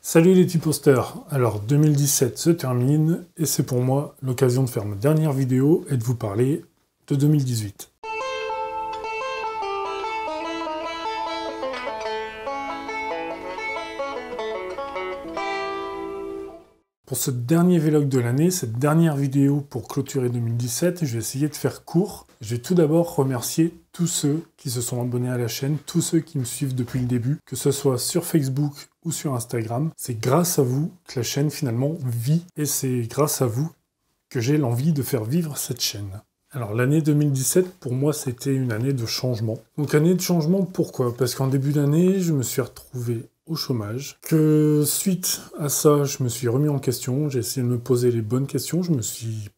Salut les tiposters. Alors 2017 se termine et c'est pour moi l'occasion de faire ma dernière vidéo et de vous parler de 2018. Pour ce dernier vlog de l'année, cette dernière vidéo pour clôturer 2017, je vais essayer de faire court. Je vais tout d'abord remercier tous ceux qui se sont abonnés à la chaîne, tous ceux qui me suivent depuis le début, que ce soit sur Facebook ou sur Instagram. C'est grâce à vous que la chaîne finalement vit et c'est grâce à vous que j'ai l'envie de faire vivre cette chaîne. Alors l'année 2017, pour moi, c'était une année de changement. Donc année de changement, pourquoi? Parce qu'en début d'année, je me suis retrouvé au chômage, que suite à ça, je me suis remis en question, j'ai essayé de me poser les bonnes questions, je me suis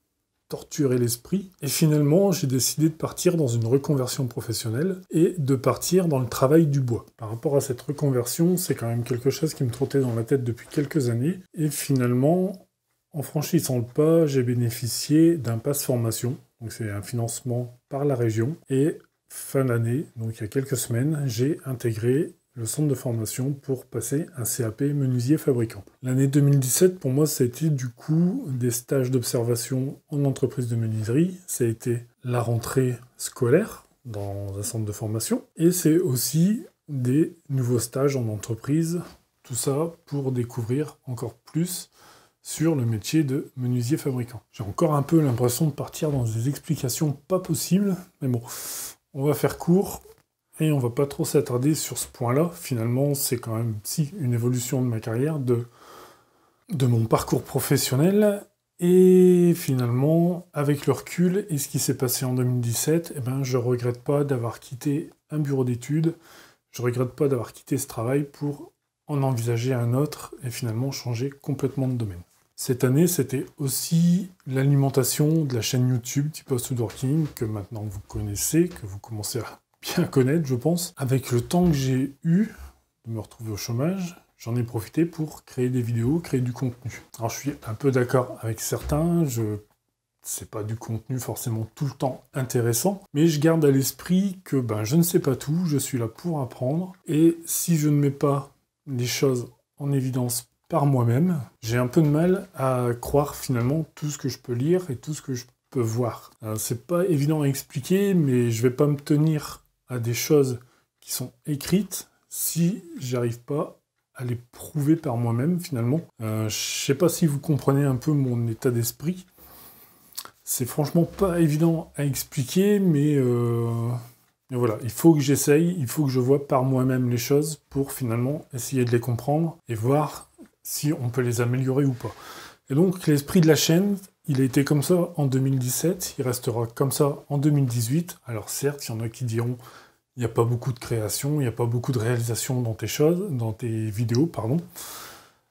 torturé l'esprit, et finalement, j'ai décidé de partir dans une reconversion professionnelle et de partir dans le travail du bois. Par rapport à cette reconversion, c'est quand même quelque chose qui me trottait dans la tête depuis quelques années, et finalement, en franchissant le pas, j'ai bénéficié d'un pass formation, donc c'est un financement par la région, et fin d'année, donc il y a quelques semaines, j'ai intégré le centre de formation pour passer un CAP menuisier fabricant. L'année 2017, pour moi, ça a été du coup des stages d'observation en entreprise de menuiserie, ça a été la rentrée scolaire dans un centre de formation, et c'est aussi des nouveaux stages en entreprise, tout ça pour découvrir encore plus sur le métier de menuisier fabricant. J'ai encore un peu l'impression de partir dans des explications pas possibles, mais bon, on va faire court. Et on va pas trop s'attarder sur ce point-là. Finalement, c'est quand même une évolution de ma carrière, de mon parcours professionnel. Et finalement, avec le recul et ce qui s'est passé en 2017, eh ben, je regrette pas d'avoir quitté un bureau d'études. Je regrette pas d'avoir quitté ce travail pour en envisager un autre et finalement changer complètement de domaine. Cette année, c'était aussi l'alimentation de la chaîne YouTube Tipos Woodworking, que maintenant vous connaissez, que vous commencez à bien connaître, je pense. Avec le temps que j'ai eu de me retrouver au chômage, j'en ai profité pour créer des vidéos, créer du contenu. Alors je suis un peu d'accord avec certains, c'est pas du contenu forcément tout le temps intéressant, mais je garde à l'esprit que je ne sais pas tout, je suis là pour apprendre, et si je ne mets pas les choses en évidence par moi-même, j'ai un peu de mal à croire finalement tout ce que je peux lire et tout ce que je peux voir. C'est pas évident à expliquer, mais je vais pas me tenir à des choses qui sont écrites si j'arrive pas à les prouver par moi-même finalement. Je sais pas si vous comprenez un peu mon état d'esprit. C'est franchement pas évident à expliquer, mais voilà, il faut que j'essaye, il faut que je vois par moi-même les choses pour finalement essayer de les comprendre et voir si on peut les améliorer ou pas. Et donc l'esprit de la chaîne, il a été comme ça en 2017, il restera comme ça en 2018. Alors certes, il y en a qui diront il n'y a pas beaucoup de création, il n'y a pas beaucoup de réalisation dans tes vidéos, pardon.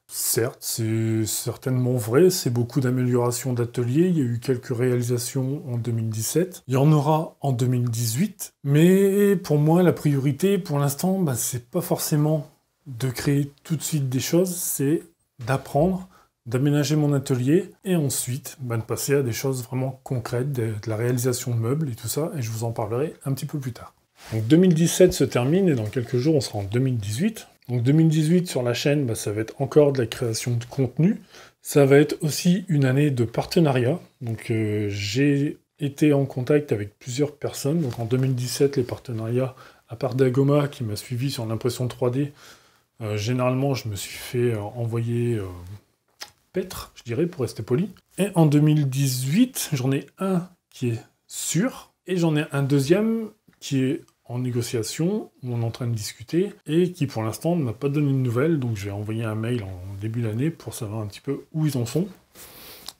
Certes, c'est certainement vrai, c'est beaucoup d'améliorations d'ateliers, il y a eu quelques réalisations en 2017, il y en aura en 2018, mais pour moi, la priorité, pour l'instant, c'est pas forcément de créer tout de suite des choses, c'est d'apprendre, d'aménager mon atelier, et ensuite de passer à des choses vraiment concrètes, de la réalisation de meubles et tout ça, et je vous en parlerai un petit peu plus tard. Donc 2017 se termine, et dans quelques jours on sera en 2018. Donc 2018 sur la chaîne, ça va être encore de la création de contenu. Ça va être aussi une année de partenariat. Donc j'ai été en contact avec plusieurs personnes. Donc en 2017, les partenariats, à part Dagoma qui m'a suivi sur l'impression 3D, généralement je me suis fait envoyer paître, je dirais, pour rester poli. Et en 2018, j'en ai un qui est sûr, et j'en ai un deuxième qui est en négociation, où on est en train de discuter, et qui pour l'instant ne m'a pas donné de nouvelles, donc je vais envoyer un mail en début d'année pour savoir un petit peu où ils en sont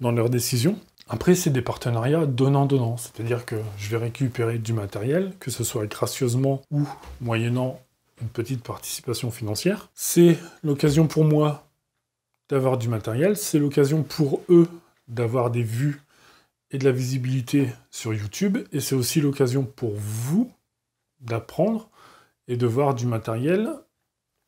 dans leurs décisions. Après, c'est des partenariats donnant-donnant, c'est-à-dire que je vais récupérer du matériel, que ce soit gracieusement ou moyennant une petite participation financière. C'est l'occasion pour moi d'avoir du matériel, c'est l'occasion pour eux d'avoir des vues et de la visibilité sur YouTube, et c'est aussi l'occasion pour vous d'apprendre et de voir du matériel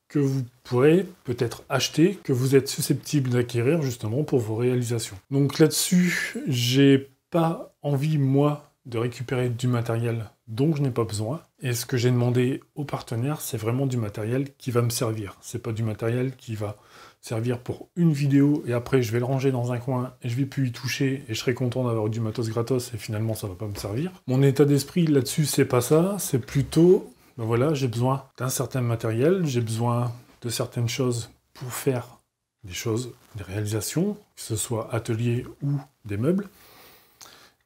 que vous pourrez peut-être acheter, que vous êtes susceptible d'acquérir justement pour vos réalisations. Donc là-dessus, j'ai pas envie, moi, de récupérer du matériel dont je n'ai pas besoin, et ce que j'ai demandé aux partenaires, c'est vraiment du matériel qui va me servir. C'est pas du matériel qui va servir pour une vidéo et après je vais le ranger dans un coin et je vais plus y toucher et je serai content d'avoir du matos gratos et finalement ça va pas me servir. Mon état d'esprit là-dessus, c'est pas ça, c'est plutôt, ben voilà, j'ai besoin d'un certain matériel, j'ai besoin de certaines choses pour faire des choses, des réalisations, que ce soit atelier ou des meubles.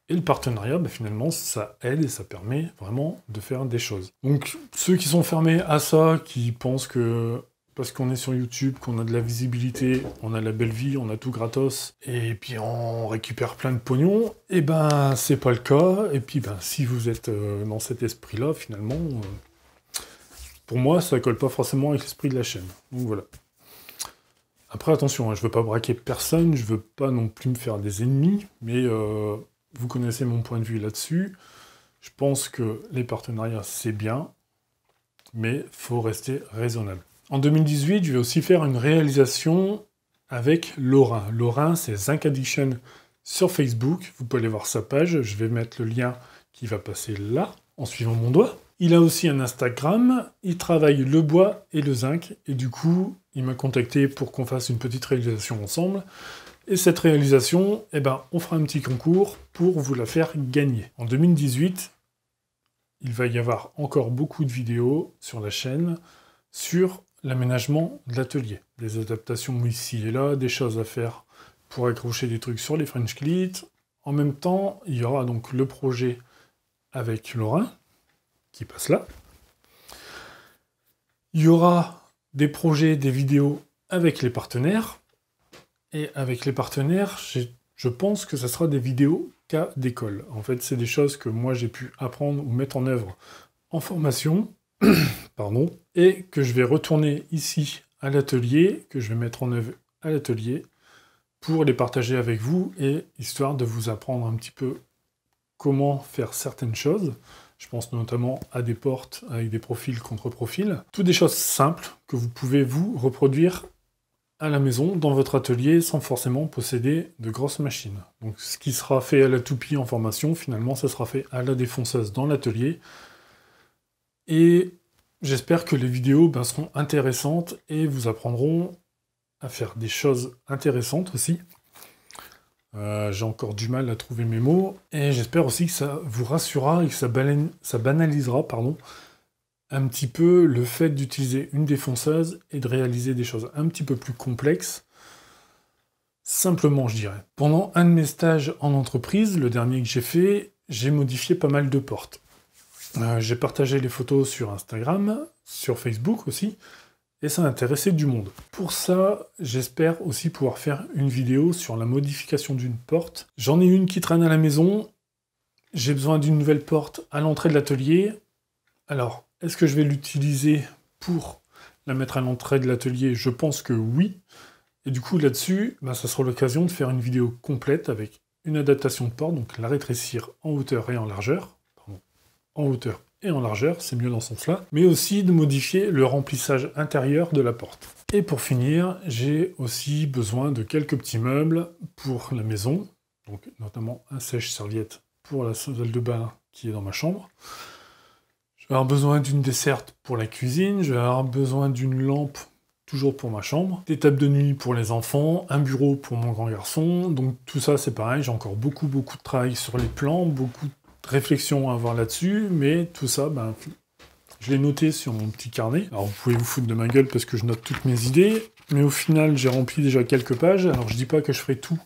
Et le partenariat, ben finalement, ça aide et ça permet vraiment de faire des choses. Donc, ceux qui sont fermés à ça, qui pensent que parce qu'on est sur YouTube, qu'on a de la visibilité, on a la belle vie, on a tout gratos, et puis on récupère plein de pognon, et ben, c'est pas le cas. Et puis, ben, si vous êtes dans cet esprit-là, finalement, pour moi, ça colle pas forcément avec l'esprit de la chaîne. Donc voilà. Après, attention, hein, je veux pas braquer personne, je veux pas non plus me faire des ennemis, mais vous connaissez mon point de vue là-dessus. Je pense que les partenariats, c'est bien, mais faut rester raisonnable. En 2018, je vais aussi faire une réalisation avec Laurin. Laurin, c'est Zinc Addiction sur Facebook. Vous pouvez aller voir sa page. Je vais mettre le lien qui va passer là, en suivant mon doigt. Il a aussi un Instagram. Il travaille le bois et le zinc. Et du coup, il m'a contacté pour qu'on fasse une petite réalisation ensemble. Et cette réalisation, eh ben, on fera un petit concours pour vous la faire gagner. En 2018, il va y avoir encore beaucoup de vidéos sur la chaîne sur l'aménagement de l'atelier. Des adaptations ici et là, des choses à faire pour accrocher des trucs sur les French Cleats. En même temps, il y aura donc le projet avec Laurin, qui passe là. Il y aura des projets, des vidéos avec les partenaires. Et avec les partenaires, je pense que ça sera des vidéos cas d'école. En fait, c'est des choses que moi j'ai pu apprendre ou mettre en œuvre en formation, pardon, et que je vais retourner ici à l'atelier, que je vais mettre en œuvre à l'atelier, pour les partager avec vous, et histoire de vous apprendre un petit peu comment faire certaines choses. Je pense notamment à des portes avec des profils contre profils. Toutes des choses simples que vous pouvez vous reproduire à la maison, dans votre atelier, sans forcément posséder de grosses machines. Donc ce qui sera fait à la toupie en formation, finalement, ça sera fait à la défonceuse dans l'atelier. Et j'espère que les vidéos seront intéressantes et vous apprendront à faire des choses intéressantes aussi. J'ai encore du mal à trouver mes mots. Et j'espère aussi que ça vous rassurera et que ça banalisera, un petit peu le fait d'utiliser une défonceuse et de réaliser des choses un petit peu plus complexes, simplement je dirais. Pendant un de mes stages en entreprise, le dernier que j'ai fait, j'ai modifié pas mal de portes. J'ai partagé les photos sur Instagram, sur Facebook aussi, et ça a intéressé du monde. Pour ça, j'espère aussi pouvoir faire une vidéo sur la modification d'une porte. J'en ai une qui traîne à la maison, j'ai besoin d'une nouvelle porte à l'entrée de l'atelier. Alors, est-ce que je vais l'utiliser pour la mettre à l'entrée de l'atelier? Je pense que oui. Et du coup, là-dessus, ça sera l'occasion de faire une vidéo complète avec une adaptation de porte, donc la rétrécir en hauteur et en largeur. Pardon, en hauteur et en largeur, c'est mieux dans ce sens-là. Mais aussi de modifier le remplissage intérieur de la porte. Et pour finir, j'ai aussi besoin de quelques petits meubles pour la maison. Donc notamment un sèche-serviette pour la salle de bain qui est dans ma chambre. Je vais avoir besoin d'une desserte pour la cuisine, je vais avoir besoin d'une lampe, toujours pour ma chambre, des tables de nuit pour les enfants, un bureau pour mon grand garçon, donc tout ça c'est pareil, j'ai encore beaucoup de travail sur les plans, beaucoup de réflexions à avoir là-dessus, mais tout ça, je l'ai noté sur mon petit carnet. Alors vous pouvez vous foutre de ma gueule parce que je note toutes mes idées, mais au final j'ai rempli déjà quelques pages, alors je dis pas que je ferai tout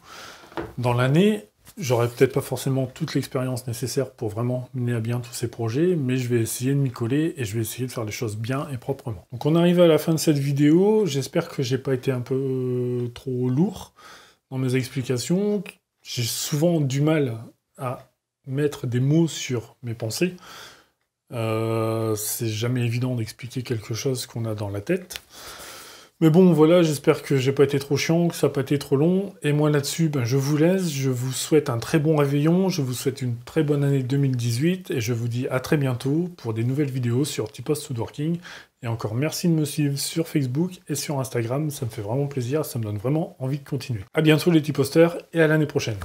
dans l'année. J'aurai peut-être pas forcément toute l'expérience nécessaire pour vraiment mener à bien tous ces projets, mais je vais essayer de m'y coller et je vais essayer de faire les choses bien et proprement. Donc on arrive à la fin de cette vidéo, j'espère que j'ai pas été un peu trop lourd dans mes explications. J'ai souvent du mal à mettre des mots sur mes pensées. C'est jamais évident d'expliquer quelque chose qu'on a dans la tête. Mais bon, voilà, j'espère que j'ai pas été trop chiant, que ça n'a pas été trop long. Et moi, là-dessus, je vous laisse. Je vous souhaite un très bon réveillon. Je vous souhaite une très bonne année 2018. Et je vous dis à très bientôt pour des nouvelles vidéos sur T-Post Woodworking. Et encore merci de me suivre sur Facebook et sur Instagram. Ça me fait vraiment plaisir. Ça me donne vraiment envie de continuer. À bientôt les T-Posters et à l'année prochaine.